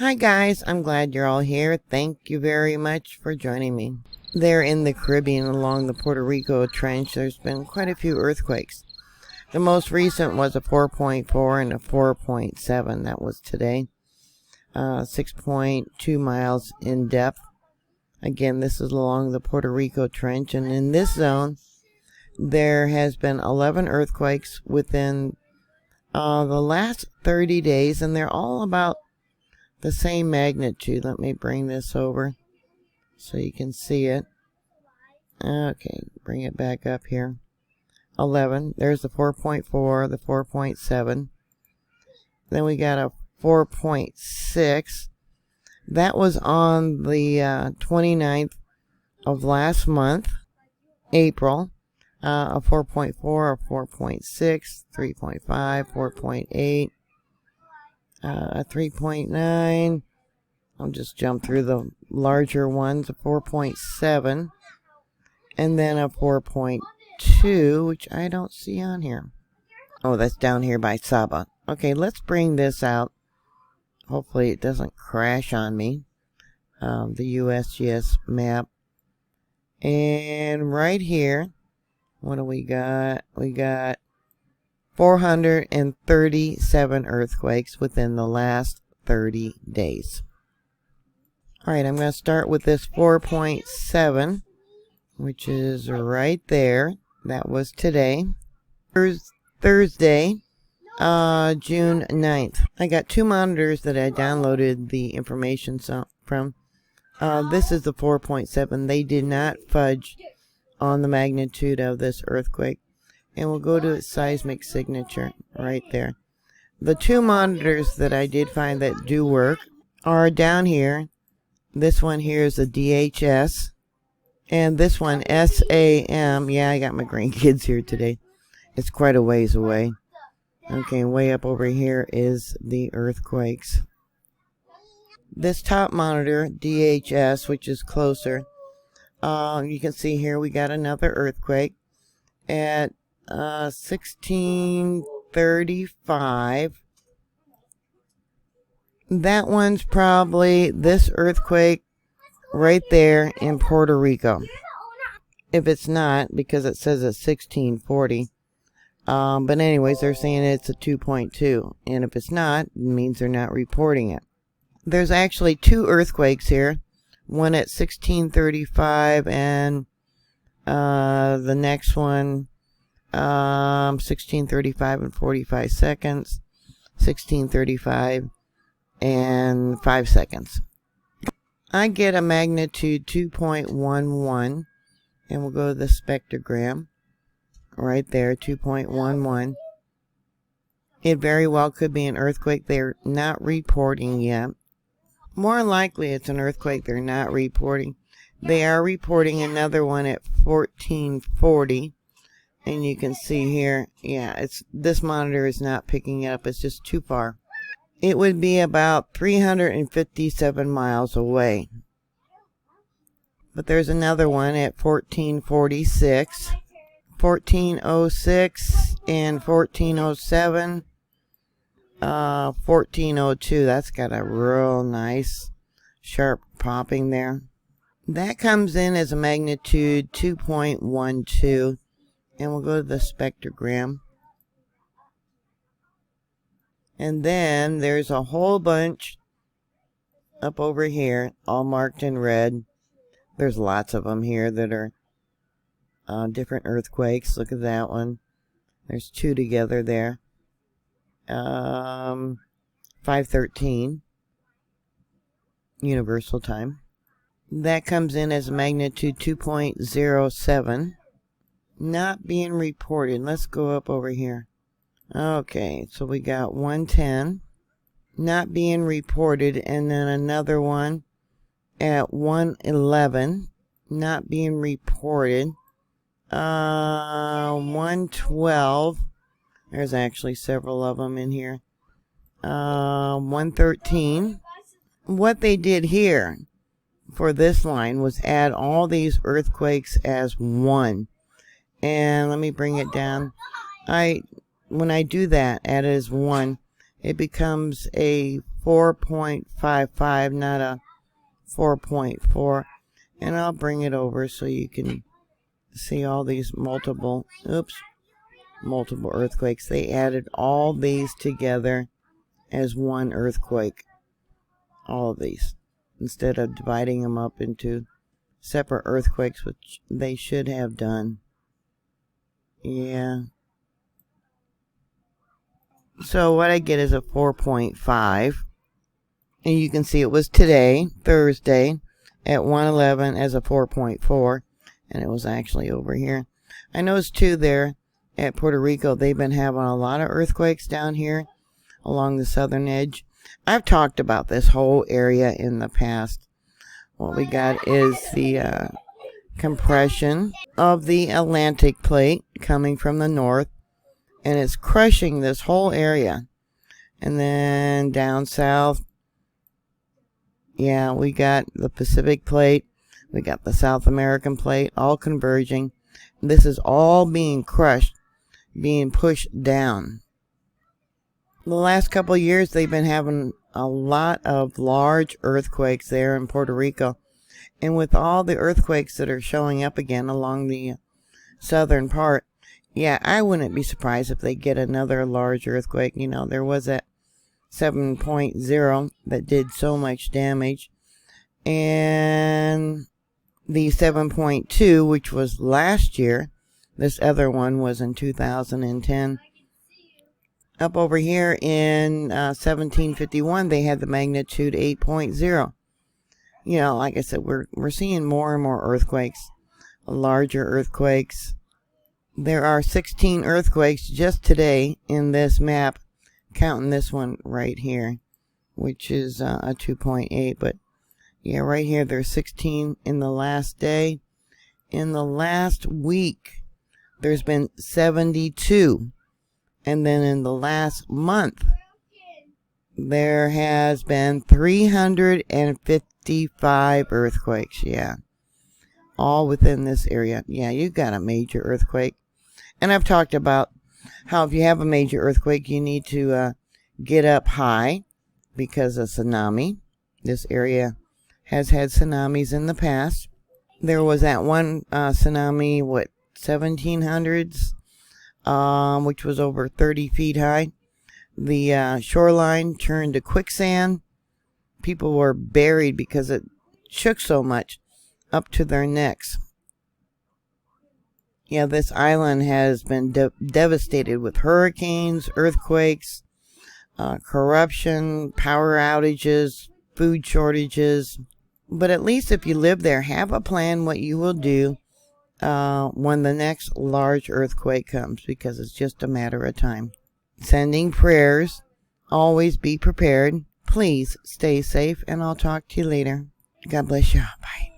Hi guys, I'm glad you're all here. Thank you very much for joining me. There in the Caribbean along the Puerto Rico trench, there's been quite a few earthquakes. The most recent was a 4.4 and a 4.7. That was today. 6.2 miles in depth. Again, this is along the Puerto Rico trench, and in this zone, there has been 11 earthquakes within the last 30 days, and they're all about the same magnitude. Let me bring this over so you can see it. Okay, bring it back up here. 11. There's the 4.4, the 4.7. Then we got a 4.6. That was on the 29th of last month, April. A 4.4, a 4.6, 3.5, 4.8, a 3.9. I'll just jump through the larger ones. A 4.7, and then a 4.2, which I don't see on here. Oh, that's down here by Saba. Okay, let's bring this out. Hopefully it doesn't crash on me. The USGS map. And right here, what do we got? We got 437 earthquakes within the last 30 days. Alright, I'm going to start with this 4.7, which is right there. That was today. Thursday, June 9th. I got two monitors that I downloaded the information from. This is the 4.7. They did not fudge on the magnitude of this earthquake. And we'll go to its seismic signature right there. The two monitors that I did find that do work are down here. This one here is a DHS. And this one, SAM. Yeah, I got my grandkids here today. It's quite a ways away. Okay, way up over here is the earthquakes. This top monitor, DHS, which is closer, you can see here we got another earthquake at 1635. That one's probably this earthquake right there in Puerto Rico. If it's not, because it says it's 1640. But anyways, they're saying it's a 2.2. And if it's not, it means they're not reporting it. There's actually two earthquakes here. One at 1635 and the next one 1635 and 45 seconds. 1635 and 5 seconds. I get a magnitude 2.11. And we'll go to the spectrogram. Right there, 2.11. It very well could be an earthquake they're not reporting yet. More likely it's an earthquake they're not reporting. They are reporting another one at 1440. And you can see here, yeah, this monitor is not picking it up. It's just too far. It would be about 357 miles away. But there's another one at 1446. 1406 and 1407, 1402. That's got a real nice sharp popping there. That comes in as a magnitude 2.12, and we'll go to the spectrogram. And then there's a whole bunch up over here, all marked in red. There's lots of them here that are different earthquakes. Look at that one. There's two together there. 513 universal time. That comes in as magnitude 2.07. Not being reported. Let's go up over here. Okay, so we got 110. Not being reported, and then another one at 111. Not being reported. 112. There's actually several of them in here. 113. What they did here for this line was add all these earthquakes as one. And let me bring it down. When I do that, add it as one, it becomes a 4.55, not a 4.4. And I'll bring it over so you can see all these multiple earthquakes. They added all these together as one earthquake. All of these. Instead of dividing them up into separate earthquakes, which they should have done. Yeah. So what I get is a 4.5. And you can see it was today, Thursday, at 1:11 as a 4.4. And it was actually over here. I noticed too there at Puerto Rico, they've been having a lot of earthquakes down here along the southern edge. I've talked about this whole area in the past. What we got is the compression of the Atlantic plate coming from the north, and it's crushing this whole area. And then down south, yeah, we got the Pacific plate, we got the South American plate, all converging. This is all being crushed, being pushed down. The last couple of years, they've been having a lot of large earthquakes there in Puerto Rico. And with all the earthquakes that are showing up again along the southern part, yeah, I wouldn't be surprised if they get another large earthquake. You know, there was that 7.0 that did so much damage. And the 7.2, which was last year, this other one was in 2010. Up over here in 1751, they had the magnitude 8.0. You know, like I said, we're seeing more and more earthquakes, larger earthquakes. There are 16 earthquakes just today in this map, counting this one right here, which is a 2.8. But yeah, right here, there's 16 in the last day. In the last week, there's been 72. And then in the last month, there has been 355 earthquakes. Yeah. All within this area. Yeah, you've got a major earthquake. And I've talked about how if you have a major earthquake, you need to get up high because of tsunami. This area has had tsunamis in the past. There was that one tsunami, 1700s? Which was over 30 feet high. The shoreline turned to quicksand. People were buried because it shook so much up to their necks. Yeah, this island has been devastated with hurricanes, earthquakes, corruption, power outages, food shortages. But at least if you live there, have a plan what you will do when the next large earthquake comes, because it's just a matter of time. Sending prayers. Always be prepared. Please stay safe, and I'll talk to you later. God bless you. Bye.